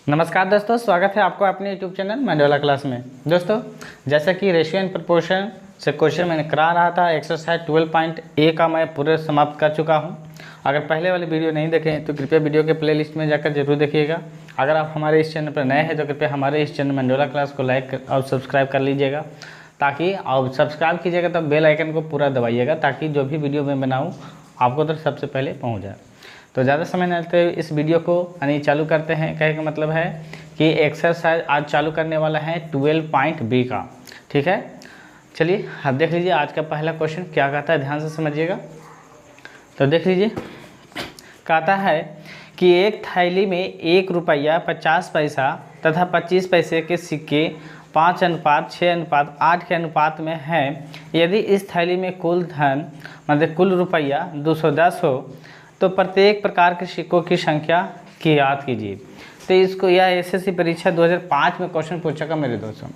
नमस्कार दोस्तों, स्वागत है आपको अपने यूट्यूब चैनल मंडोला क्लास में। दोस्तों, जैसा कि रेशियो एंड प्रपोर्शन से क्वेश्चन मैंने करा रहा था, एक्सरसाइज 12.A का मैं पूरे समाप्त कर चुका हूं। अगर पहले वाली वीडियो नहीं देखें तो कृपया वीडियो के प्लेलिस्ट में जाकर जरूर देखिएगा। अगर आप हमारे इस चैनल पर नए हैं तो कृपया हमारे इस चैनल मंडोला क्लास को लाइक और सब्सक्राइब कर लीजिएगा, ताकि आप सब्सक्राइब कीजिएगा तो बेल आइकन को पूरा दबाइएगा, ताकि जो भी वीडियो मैं बनाऊँ आपको तो सबसे पहले पहुँच जाए। तो ज़्यादा समय नहीं लेते इस वीडियो को यानी चालू करते हैं। कहने का मतलब है कि एक्सरसाइज आज चालू करने वाला है 12.B का। ठीक है, चलिए अब देख लीजिए आज का पहला क्वेश्चन क्या कहता है, ध्यान से समझिएगा। तो देख लीजिए, कहता है कि एक थैली में 1 रुपया 50 पैसा तथा 25 पैसे के सिक्के 5:6:8 के अनुपात में हैं। यदि इस थैली में कुल धन मतलब कुल रुपया 210 हो तो प्रत्येक प्रकार के सिक्कों की संख्या की याद कीजिए। तो इसको यह एसएससी परीक्षा 2005 में क्वेश्चन पूछा था मेरे दोस्तों।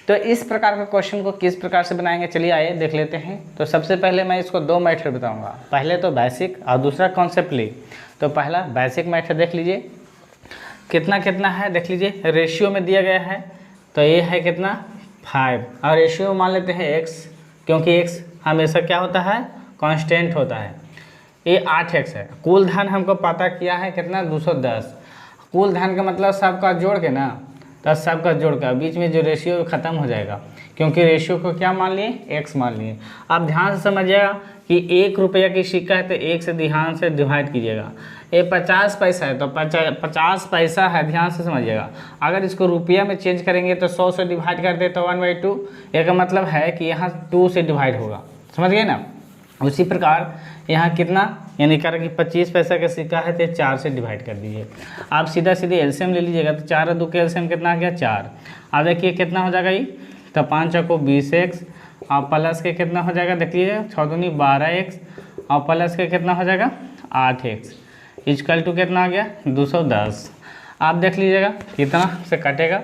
तो इस प्रकार का क्वेश्चन को किस प्रकार से बनाएंगे, चलिए आइए देख लेते हैं। तो सबसे पहले मैं इसको 2 मेथड बताऊंगा, पहले तो बेसिक और दूसरा कॉन्सेप्टली। तो पहला बेसिक मेथड देख लीजिए, कितना कितना है देख लीजिए। रेशियो में दिया गया है तो ये है कितना 5, और रेशियो मान लेते हैं x, क्योंकि x हमेशा क्या होता है, कांस्टेंट होता है। ये 8x है। कुल धन हमको पता किया है कितना 210। कुल धन का मतलब सबका जोड़ के ना, तो सबका जोड़ का बीच में जो रेशियो खत्म हो जाएगा, क्योंकि रेशियो को क्या मान लिए, x मान लिए। आप ध्यान से समझिएगा कि 1 रुपया की सिक्का है तो 1 से ध्यान से डिवाइड कीजिएगा। ये 50 पैसा है तो 50 पैसा है, ध्यान से समझिएगा। अगर इसको रुपया में चेंज करेंगे तो 100 से डिवाइड कर दे तो 1/2। इसका मतलब है कि यहाँ 2 से डिवाइड होगा, समझ गए ना। उसी प्रकार यहाँ कितना यानी कर कि 25 पैसा का सिक्का है तो 4 से डिवाइड कर दीजिए। आप सीधा सीधे एलसीएम ले लीजिएगा तो 4 और 2 के एलसीएम कितना आ गया 4। अब देखिए कितना हो जाएगा ये, तो 5 को 20x और प्लस के कितना हो जाएगा देखिए 6 दूनी 12x और प्लस के कितना हो जाएगा 8x इक्वल टू कितना आ गया 210। आप देख लीजिएगा कितना से कटेगा।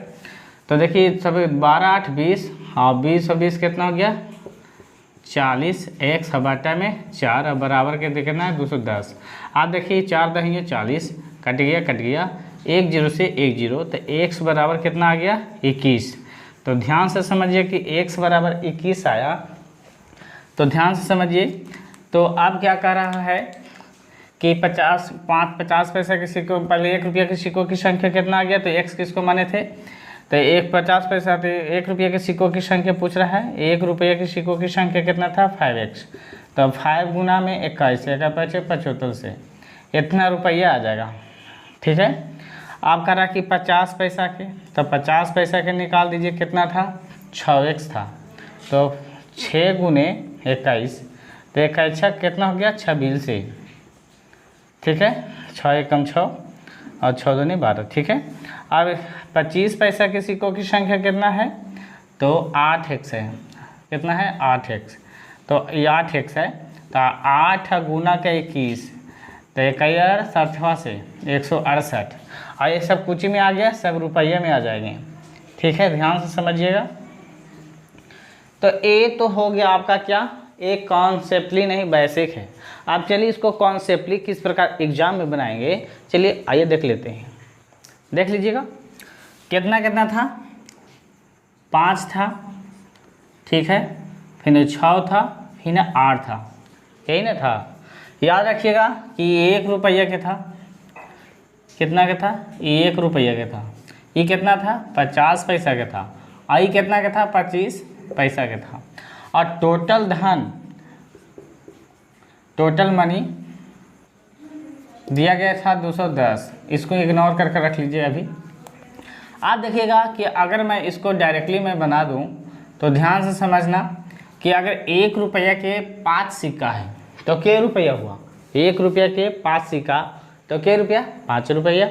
तो देखिए सब 12 8 20 और 20 और 20 कितना हो गया 40, x बटा में 4 और बराबर के कितना है 210। आप देखिए 4 दहेंगे 40, कट गया 1 0 से 1 0, तो x बराबर कितना आ गया 21। तो ध्यान से समझिए कि x बराबर 21 आया। तो ध्यान से समझिए, तो अब क्या कर रहा है कि 50 पैसा के सिक्कों, पहले 1 रुपया के सिक्कों की संख्या कितना आ गया, तो x किसको माने थे, तो 50 पैसा तो 1 रुपये के सिक्कों की संख्या पूछ रहा है। 1 रुपये के सिक्कों की संख्या कितना था 5x, तो 5 गुना में 21, 75 से इतना रुपया आ जाएगा। ठीक है, आप करा कि 50 पैसा के, तो 50 पैसा के निकाल दीजिए कितना था 6x था, तो 6 गुने 21, तो 21 कितना हो गया 26 से। ठीक है, 6 एकम 6 और 6 दूनी 12। ठीक है, अब 25 पैसा के सिक्कों की संख्या कितना है, तो 8x है। कितना है 8x, तो ये 8x है, तो 8 गुना का 21, तो 21 से 168, और ये सब कुछ में आ गया, सब रुपये में आ जाएंगे। ठीक है, ध्यान से समझिएगा। तो ये तो हो गया आपका क्या, एक कॉन्सेप्टली नहीं बेसिक है। आप चलिए इसको कॉन्सेप्टली किस प्रकार एग्जाम में बनाएंगे, चलिए आइए देख लेते हैं। देख लीजिएगा कितना कितना था 5 था, ठीक है, फिर 6 था, फिर 8 था, यही ना था। याद रखिएगा कि 1 रुपया के था, कितना का था 1 रुपया का था। ये कितना था 50 पैसा का था, और ये कितना का था 25 पैसा का था। और टोटल धन, टोटल मनी दिया गया था 210। इसको इग्नोर करके रख लीजिए। अभी आप देखिएगा कि अगर मैं इसको डायरेक्टली मैं बना दूं तो ध्यान से समझना कि अगर 1 रुपया के 5 सिक्का है तो क्या रुपया हुआ, 1 रुपया के 5 सिक्का तो क्या रुपया 5 रुपया।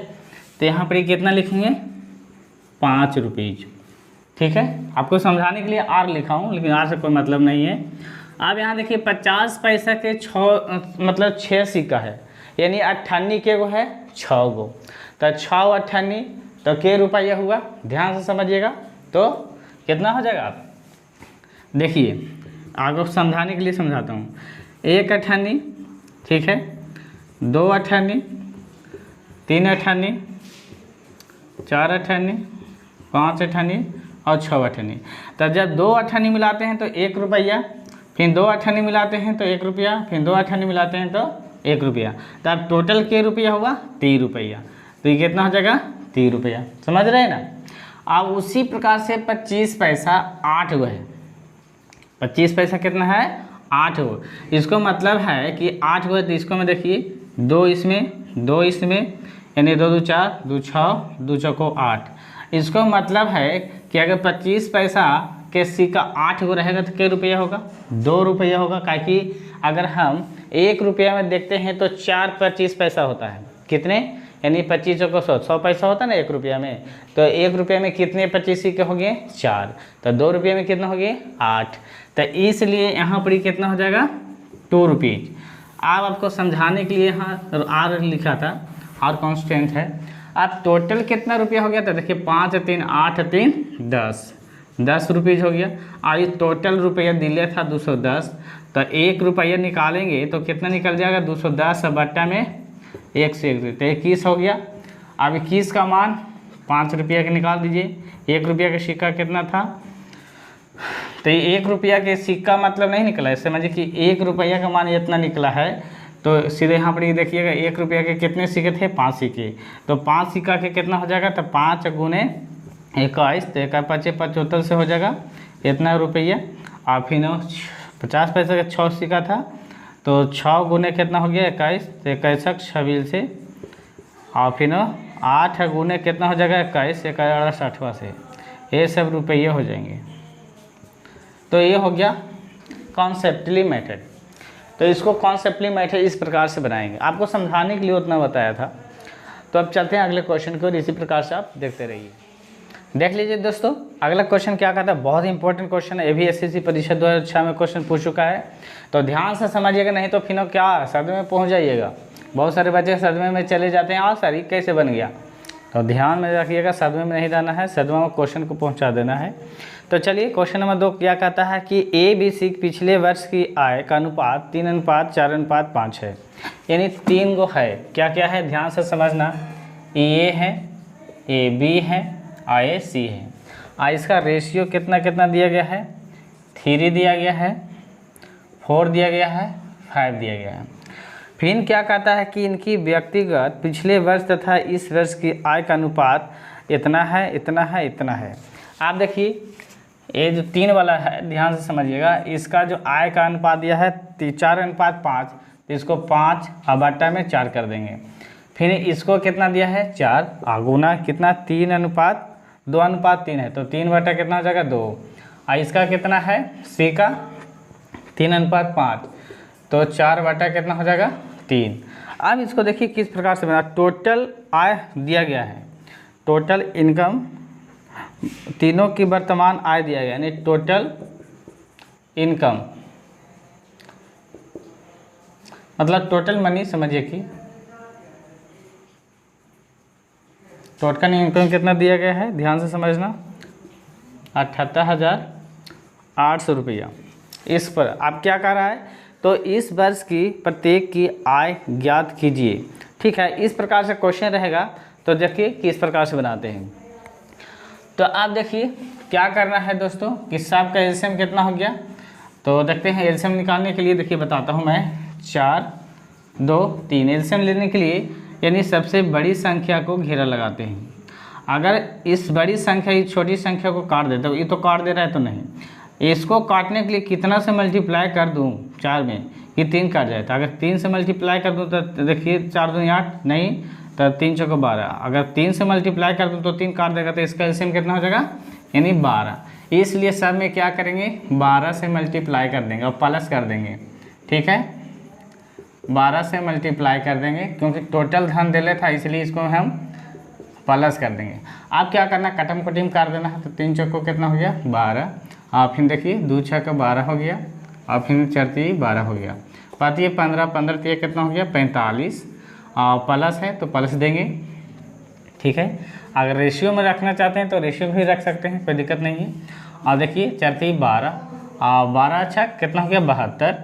तो यहाँ पर कितना लिखेंगे 5 रुपीज। ठीक है, आपको समझाने के लिए आर लिखा हूँ, लेकिन आर से कोई मतलब नहीं है। अब यहाँ देखिए 50 पैसा के 6 सिक्का है, यानी 98 के वो है 6 गो, तो 6 98 तो के रुपया हुआ। ध्यान से समझिएगा, तो कितना हो जाएगा आप देखिए, आगे समझाने के लिए समझाता हूँ। 1 98, ठीक है, 2 98, 3 98, 4 अठन्नी, 5 अठन्नी और 6 अठन्नी। तो जब 2 अठन्नी मिलाते हैं तो 1 रुपया, फिर 2 अठन्नी मिलाते हैं तो 1 रुपया, फिर 2 अठन्नी मिलाते हैं तो 1 रुपया। तो अब टोटल के रुपया हुआ 3 रुपया। तो ये कितना हो जाएगा 3 रुपया, समझ रहे हैं ना। अब उसी प्रकार से 25 पैसा 8 गो है। 25 पैसा कितना है 8 गो। इसको मतलब है कि 8 गो है, तो इसको मैं देखिए 2 इसमें 2 इसमें, यानी 2 2 4 2 6 2 चौको 8। इसको मतलब है कि अगर 25 पैसा के सिक्का 8 गो रहेगा तो क्या रुपया होगा 2 रुपया होगा। क्योंकि अगर हम 1 रुपया में देखते हैं तो 4 25 पैसा होता है। कितने, यानी 25 चौको 100 पैसा होता है ना 1 रुपया में। तो 1 रुपया में कितने 25 सिक्के हो गए 4। तो 2 रुपये में कितना हो गए 8। तो इसलिए यहाँ पर कितना हो जाएगा 2 रुपीज़। अब आपको समझाने के लिए यहाँ आर लिखा था, आर कांस्टेंट है। अब टोटल कितना रुपया हो गया, तो देखिए 5 3 8 3 10 रुपीज़ हो गया। और ये टोटल रुपया दिले था 210। तो 1 रुपया निकालेंगे तो कितना निकल जाएगा 210 बट्टा में 1 से 1 तो 21 हो गया। अब 21 का मान 5 रुपया के निकाल दीजिए। 1 रुपया का सिक्का कितना था, तो ये 1 रुपया के सिक्का मतलब नहीं निकला है, समझिए कि 1 रुपया का मान इतना निकला है। तो सीधे यहाँ पर ये देखिएगा 1 रुपया के कितने सिक्के थे 5 सिक्के। तो 5 सिक्का के कितना हो जाएगा, तो 5 गुने 21 तो 1 5 75 से हो जाएगा इतना रुपया। और फिर 50 पैसे का 6 सिक्का था, तो 6 गुने कितना हो गया 21 तो 21 26 से। और फिर 8 गुने कितना हो जाएगा 21 11 60 से। ये सब रुपये हो जाएंगे। तो ये हो गया कॉन्सेप्टली मेथड। तो इसको कॉन्सेप्टली मेथड इस प्रकार से बनाएंगे, आपको समझाने के लिए उतना बताया था। तो अब चलते हैं अगले क्वेश्चन की और इसी प्रकार से आप देखते रहिए। देख लीजिए दोस्तों, अगला क्वेश्चन क्या कहता है, बहुत ही इंपॉर्टेंट क्वेश्चन है। ये भी एसएससी परीक्षा 2006 में क्वेश्चन पूछ चुका है। तो ध्यान से समझिएगा, नहीं तो फिर क्या सदमे में पहुँच जाइएगा। बहुत सारे बच्चे सदमे में चले जाते हैं, और सर ये कैसे बन गया। तो ध्यान में रखिएगा, सदमे में नहीं जाना है, सदमे में क्वेश्चन को पहुँचा देना है। तो चलिए क्वेश्चन नंबर 2 क्या कहता है कि ABC पिछले वर्ष की आय का अनुपात 3:4:5 है। यानी 3 गो है, क्या क्या है ध्यान से समझना। A है, AB है, AC है। इसका रेशियो कितना कितना दिया गया है, 3 दिया गया है, 4 दिया गया है, 5 दिया गया है। फिर क्या कहता है कि इनकी व्यक्तिगत पिछले वर्ष तथा इस वर्ष की आय का अनुपात इतना है, इतना है, इतना है। आप देखिए ये जो 3 वाला है ध्यान से समझिएगा, इसका जो आय का अनुपात दिया है 4:5, तो इसको 5 बट्टा में 4 कर देंगे। फिर इसको कितना दिया है 4 गुना कितना 3:2:3 है, तो 3 बट्टा कितना हो जाएगा 2। और इसका कितना है सी का 3:5, तो 4 बट्टा कितना हो जाएगा 3। अब इसको देखिए किस प्रकार से बना, टोटल आय दिया गया है, टोटल इनकम तीनों की वर्तमान आय दिया गया, यानी टोटल इनकम मतलब टोटल मनी, समझिए कि टोटल इनकम कितना दिया गया है, ध्यान से समझना 78,800 रुपया। इस पर आप क्या कर रहा है, तो इस वर्ष की प्रत्येक की आय ज्ञात कीजिए। ठीक है, इस प्रकार से क्वेश्चन रहेगा। तो देखिए किस प्रकार से बनाते हैं। तो आप देखिए क्या करना है दोस्तों, कि सब का एलसीएम कितना हो गया। तो देखते हैं एलसीएम निकालने के लिए, देखिए बताता हूँ मैं 4 2 3 एलसीएम लेने के लिए, यानी सबसे बड़ी संख्या को घेरा लगाते हैं। अगर इस बड़ी संख्या इस छोटी संख्या को काट देता हूँ, ये तो काट दे रहा है तो नहीं, इसको काटने के लिए कितना से मल्टीप्लाई कर दूँ 4 में, ये 3 काट जाए। तो अगर 3 से मल्टीप्लाई कर दूँ तो देखिए 4 दूनी 8 नहीं, तो 3 चौको 12। अगर 3 से मल्टीप्लाई कर दूँ तो 3 काट देगा, तो इसका एलसीएम कितना हो जाएगा, यानी 12। इसलिए सब में क्या करेंगे 12 से मल्टीप्लाई कर देंगे और प्लस कर देंगे। ठीक है, 12 से मल्टीप्लाई कर देंगे, क्योंकि टोटल धन दे ले था इसलिए इसको हम प्लस कर देंगे। अब क्या करना, कटम कटिम कर देना है। तो 3 चौको कितना हो गया 12, और फिर देखिए 2 6 12 हो गया, और फिर 4 3 12 हो गया, पाती 15 15 3 कितना हो गया 45, और प्लस है तो प्लस देंगे। ठीक है, अगर रेशियो में रखना चाहते हैं तो रेशियो भी रख सकते हैं, कोई दिक्कत नहीं है। और देखिए 4 3 12, और 12 अच्छा कितना हो गया 72,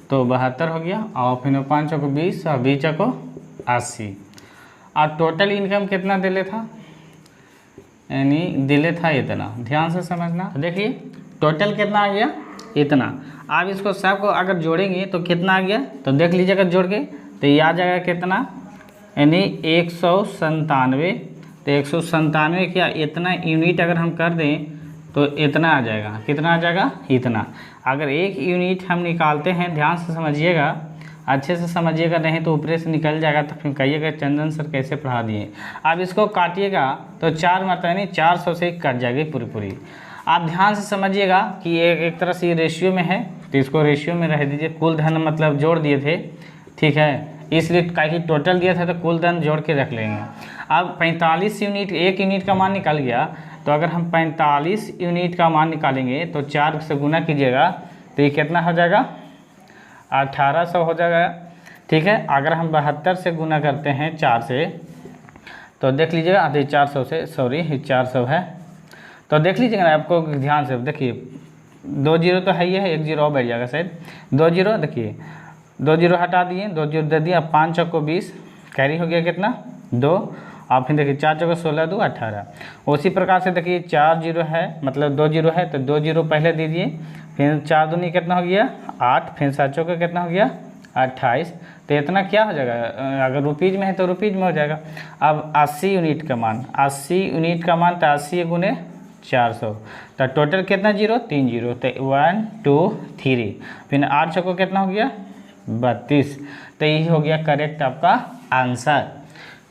तो 72 हो गया, और फिर 5 चौको 20, और 20 चौको 80। और टोटल इनकम कितना दे ले था, यानी दिले था इतना, ध्यान से समझना। देखिए टोटल कितना आ गया, इतना। आप इसको सबको अगर जोड़ेंगे तो कितना आ गया, तो देख लीजिएगा जोड़ के, तो ये आ जाएगा कितना, यानी 197। तो 197 क्या, इतना यूनिट अगर हम कर दें तो इतना आ जाएगा, कितना आ जाएगा, इतना। अगर एक यूनिट हम निकालते हैं, ध्यान से समझिएगा, अच्छे से समझिएगा, नहीं तो ऊपरे से निकल जाएगा तो फिर कहिएगा चंदन सर कैसे पढ़ा दिए। अब इसको काटिएगा तो 4 मतलब यानी 400 से कट जाएगी पूरी पूरी। आप ध्यान से समझिएगा कि एक तरह से ये रेशियो में है, तो इसको रेशियो में रह दीजिए। कुल धन मतलब जोड़ दिए थे, ठीक है, इसलिए कहीं टोटल दिया था तो कुल धन जोड़ के रख लेंगे। अब 45 यूनिट, एक यूनिट का मान निकल गया, तो अगर हम 45 यूनिट का मान निकालेंगे तो 4 से गुना कीजिएगा तो ये कितना हो जाएगा, 1800 हो जाएगा, ठीक है। अगर हम 72 से गुना करते हैं 4 से, तो देख लीजिएगा आधे 400 से, सॉरी 400 है, तो देख लीजिएगा ना, आपको ध्यान से देखिए, 2 जीरो तो है ही है, 1 जीरो और बैठ जाएगा शायद, 2 जीरो, देखिए 2 जीरो हटा दिए, 2 जीरो दे दिया, 5 चौको 20, कैरी हो गया कितना, 2, और फिर देखिए 4 चौको 16, 2 18। उसी प्रकार से देखिए 4 जीरो है, मतलब 2 जीरो है, तो 2 जीरो पहले दीजिए, फिर 4 दूनी कितना हो गया 8, फिर 7 चौका कितना हो गया 28। तो इतना क्या हो जाएगा, अगर रुपीज़ में है तो रुपीज़ में हो जाएगा। अब 80 यूनिट का मान, 80 यूनिट का मान, तो 80 गुने 400, तो टोटल कितना जीरो, 3 जीरो, तो 1 2 3, फिर 8 चौको कितना हो गया 32। तो यही हो गया करेक्ट आपका आंसर।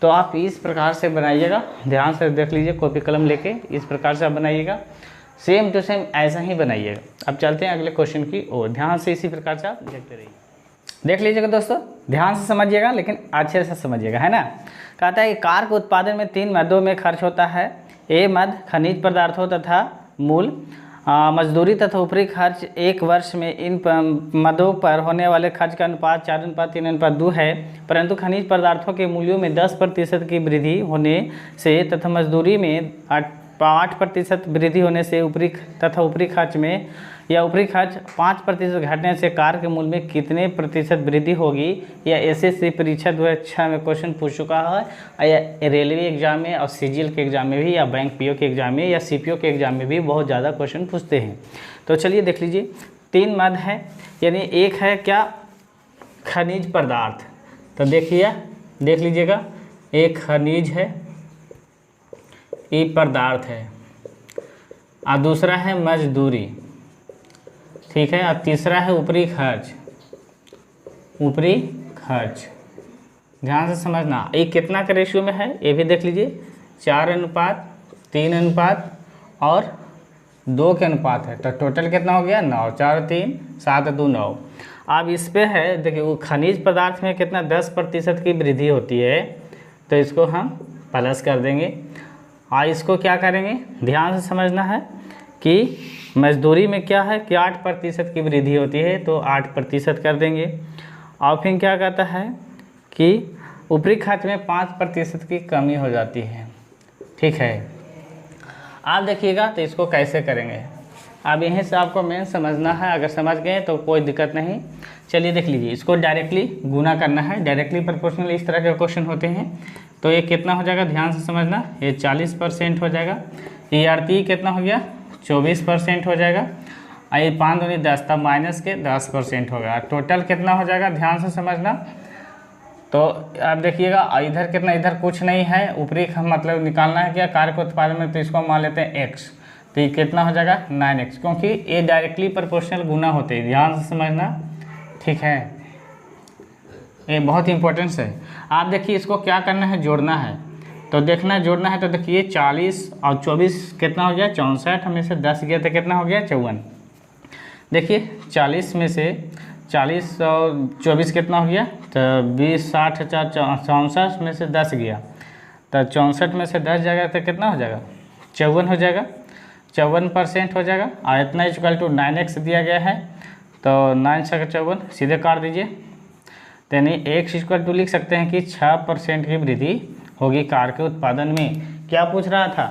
तो आप इस प्रकार से बनाइएगा, ध्यान से देख लीजिए, कॉपी कलम लेके इस प्रकार से आप बनाइएगा, सेम टू सेम ऐसा ही बनाइएगा। अब चलते हैं अगले क्वेश्चन की ओर, ध्यान से इसी प्रकार से आप देखते रहिए। देख लीजिएगा दोस्तों, ध्यान से समझिएगा, लेकिन अच्छे से समझिएगा, है ना। कहता है कि कार के उत्पादन में 3 मदों में खर्च होता है। ए मद खनिज पदार्थों तथा मूल, मजदूरी तथा ऊपरी खर्च। एक वर्ष में इन मदों पर होने वाले खर्च का अनुपात 4:3:2 है, परंतु खनिज पदार्थों के मूल्यों में 10% की वृद्धि होने से तथा मजदूरी में 8% वृद्धि होने से ऊपरी खर्च में या ऊपरी खर्च 5% घटने से कार के मूल्य में कितने प्रतिशत वृद्धि होगी। या एसएससी परीक्षा 2006 में क्वेश्चन पूछ चुका है, या रेलवे एग्जाम में और सीजीएल के एग्जाम में भी, या बैंक पीओ के एग्जाम में, या सीपीओ के एग्जाम में भी बहुत ज़्यादा क्वेश्चन पूछते हैं। तो चलिए देख लीजिए, 3 मद है, यानी एक है क्या, खनिज पदार्थ। तो देखिए देख लीजिएगा, एक खनिज है, ये पदार्थ है, और दूसरा है मजदूरी, ठीक है, और तीसरा है ऊपरी खर्च। ऊपरी खर्च ध्यान से समझना, ये कितना का रेशियो में है ये भी देख लीजिए, 4:3 और 2 के अनुपात है। तो टोटल कितना हो गया 9, 4 3 7 2 9। अब इस पे है देखिए, वो खनिज पदार्थ में कितना 10% की वृद्धि होती है, तो इसको हम प्लस कर देंगे। और इसको क्या करेंगे, ध्यान से समझना है कि मजदूरी में क्या है कि 8% की वृद्धि होती है, तो 8% कर देंगे। और फिर क्या कहता है कि ऊपरी खर्च में 5% की कमी हो जाती है, ठीक है। आप देखिएगा तो इसको कैसे करेंगे, अब यहीं से आपको मेन समझना है, अगर समझ गए तो कोई दिक्कत नहीं। चलिए देख लीजिए, इसको डायरेक्टली गुना करना है, डायरेक्टली प्रोपोर्शनल इस तरह के क्वेश्चन होते हैं। तो ये कितना हो जाएगा, ध्यान से समझना, ये 40% हो जाएगा। ये आरती कितना हो गया 24% हो जाएगा। और ये 5 दूनी 10, तब माइनस के 10% होगा। टोटल कितना हो जाएगा, ध्यान से समझना। तो आप देखिएगा इधर कितना, इधर कुछ नहीं है, ऊपरी मतलब निकालना है क्या, कार्य के उत्पादन में, तो इसको मान लेते हैं x, तो ये कितना हो जाएगा 9x, क्योंकि ये डायरेक्टली प्रोपोर्शनल गुना होते हैं, ध्यान से समझना, ठीक है। ये बहुत इंपॉर्टेंट है। आप देखिए इसको क्या करना है, जोड़ना है, तो देखना है जोड़ना है। तो देखिए 40 और 24 कितना हो गया 64, हमें से 10 गया तो कितना हो गया 54। देखिए 40 में से 40 और 24 कितना हो गया, तो 20 60 64 में से 10 गया, तो 64 में से 10 जाएगा तो कितना हो जाएगा 54 हो जाएगा, 54% हो जाएगा। और इतना इक्वल टू 9x दिया गया है, तो 9 से 54 सीधे काट दीजिए, तो यानी x इक्वल टू लिख सकते हैं कि 6% की वृद्धि होगी कार के उत्पादन में। क्या पूछ रहा था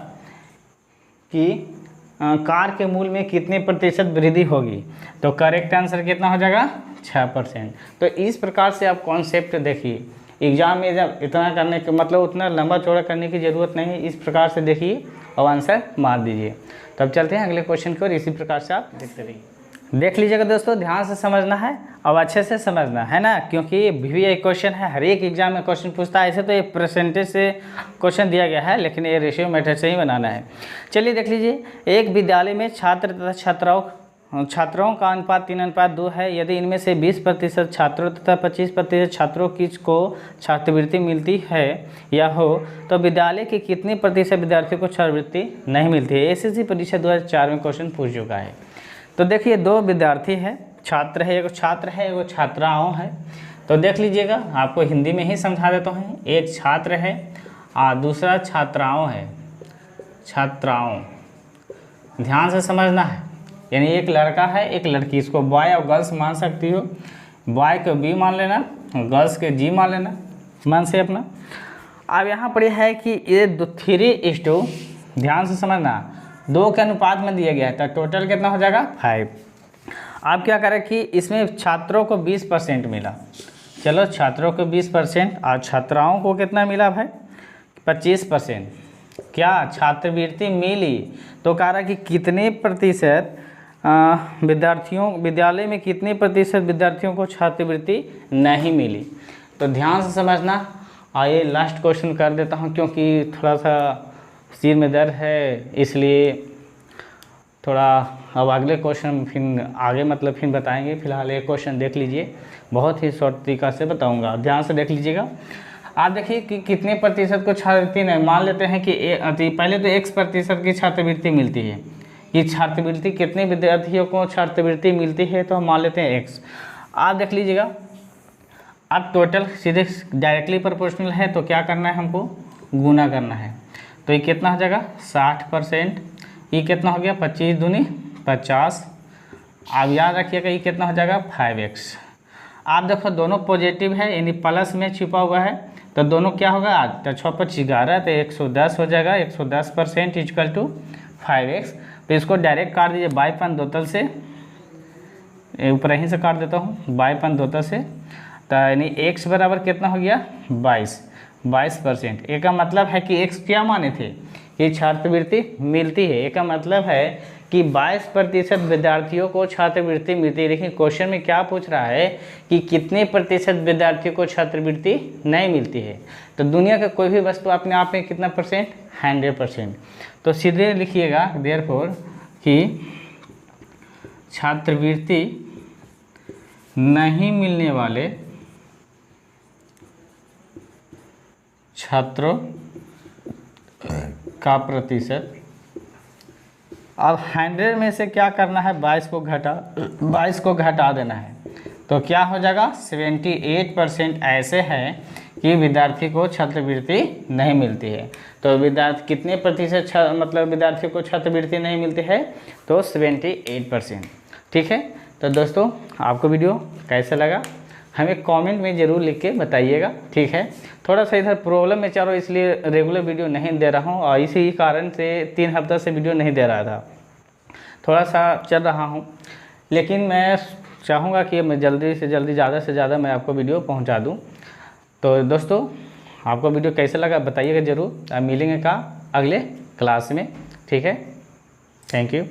कि कार के मूल्य में कितने प्रतिशत वृद्धि होगी, तो करेक्ट आंसर कितना हो जाएगा 6%। तो इस प्रकार से आप कॉन्सेप्ट देखिए, एग्ज़ाम में जब इतना करने के मतलब उतना लंबा चौड़ा करने की ज़रूरत नहीं है। इस प्रकार से देखिए और आंसर मार दीजिए। तब चलते हैं अगले क्वेश्चन की और इसी प्रकार से आप देखते रहिए। देख लीजिएगा दोस्तों, ध्यान से समझना है और अच्छे से समझना है ना, क्योंकि ये भी एक क्वेश्चन है, हर एक एग्जाम में क्वेश्चन पूछता है। ऐसे तो ये परसेंटेज से क्वेश्चन दिया गया है, लेकिन ये रेशियो मेथड से ही बनाना है। चलिए देख लीजिए, एक विद्यालय में छात्र तथा छात्राओं का अनुपात 3:2 है। यदि इनमें से 20% छात्रों तथा 25% छात्रों को छात्रवृत्ति मिलती है या हो, तो विद्यालय के कितने प्रतिशत विद्यार्थियों को छात्रवृत्ति नहीं मिलती है। एसएससी परीक्षा 2004 में क्वेश्चन पूछ चुका है। तो देखिए, दो विद्यार्थी है, छात्र है, एगो छात्र है, एगो छात्राओं है। तो देख लीजिएगा, आपको हिंदी में ही समझा देता हूँ। एक छात्र है और दूसरा छात्राओं है। छात्राओं, ध्यान से समझना है, यानी एक लड़का है एक लड़की। इसको बॉय और गर्ल्स मान सकती हो। बॉय को बी मान लेना, गर्ल्स के जी मान लेना, मान से अपना। अब यहाँ पर यह है कि ये 3:2, ध्यान से समझना, 2 के अनुपात में दिया गया है। तो टोटल कितना हो जाएगा 5। आप क्या करें कि इसमें छात्रों को 20% मिला। चलो, छात्रों को 20% और छात्राओं को कितना मिला भाई 25%। क्या छात्रवृत्ति मिली? तो कह रहा कि कितने प्रतिशत विद्यालय में कितने प्रतिशत विद्यार्थियों को छात्रवृत्ति नहीं मिली। तो ध्यान से समझना। आइए लास्ट क्वेश्चन कर देता हूँ, क्योंकि थोड़ा सा सिर में दर्द है, इसलिए थोड़ा अब अगले क्वेश्चन फिर आगे मतलब फिर बताएंगे। फिलहाल एक क्वेश्चन देख लीजिए, बहुत ही शॉर्ट तरीका से बताऊंगा, ध्यान से देख लीजिएगा। आप देखिए कि कितने प्रतिशत को छात्रवृत्ति नहीं, मान लेते हैं कि पहले तो x% की छात्रवृत्ति मिलती है। ये छात्रवृत्ति कितने विद्यार्थियों को छात्रवृत्ति मिलती है, तो हम मान लेते हैं x। आप देख लीजिएगा, अब टोटल सीधे डायरेक्टली प्रोपोर्शनल है, तो क्या करना है हमको गुना करना है। तो ये कितना हो जाएगा 60%। ये कितना हो गया 25 दूनी 50। आप याद रखिएगा ये कितना हो जाएगा 5x। आप देखो दोनों पॉजिटिव है, यानी प्लस में छिपा हुआ है, तो दोनों क्या होगा, तो 6×5 11, तो 110 हो जाएगा। 110% इक्वल टू 5x। तो इसको डायरेक्ट काट दीजिए बाई 5 से, ऊपर यहीं से काट देता हूँ बाई 5 से। तो यानी x बराबर कितना हो गया 22%। एक का मतलब है कि x क्या माने थे कि छात्रवृत्ति मिलती है। एक का मतलब है कि 22% विद्यार्थियों को छात्रवृत्ति मिलती है। लेकिन क्वेश्चन में क्या पूछ रहा है कि कितने प्रतिशत विद्यार्थियों को छात्रवृत्ति नहीं मिलती है। तो दुनिया का कोई भी वस्तु अपने आप में कितना परसेंट 100%। तो सीधे लिखिएगा देयरफॉर कि छात्रवृत्ति नहीं मिलने वाले छात्रों का प्रतिशत, अब 100 में से क्या करना है 22 को घटा देना है। तो क्या हो जाएगा 78% ऐसे हैं कि विद्यार्थी को छात्रवृत्ति नहीं मिलती है। तो विद्यार्थी कितने प्रतिशत मतलब विद्यार्थियों को छात्रवृत्ति नहीं मिलती है, तो 78%। ठीक है। तो दोस्तों, आपको वीडियो कैसा लगा हमें कमेंट में ज़रूर लिख के बताइएगा। ठीक है। थोड़ा सा इधर प्रॉब्लम में चारों, इसलिए रेगुलर वीडियो नहीं दे रहा हूँ और इसी कारण से 3 हफ्ता से वीडियो नहीं दे रहा था, थोड़ा सा चल रहा हूँ। लेकिन मैं चाहूँगा कि मैं जल्दी से जल्दी ज़्यादा से ज़्यादा मैं आपको वीडियो पहुँचा दूँ। तो दोस्तों, आपको वीडियो कैसा लगा बताइएगा ज़रूर। मिलेंगे का अगले क्लास में। ठीक है। Thank you.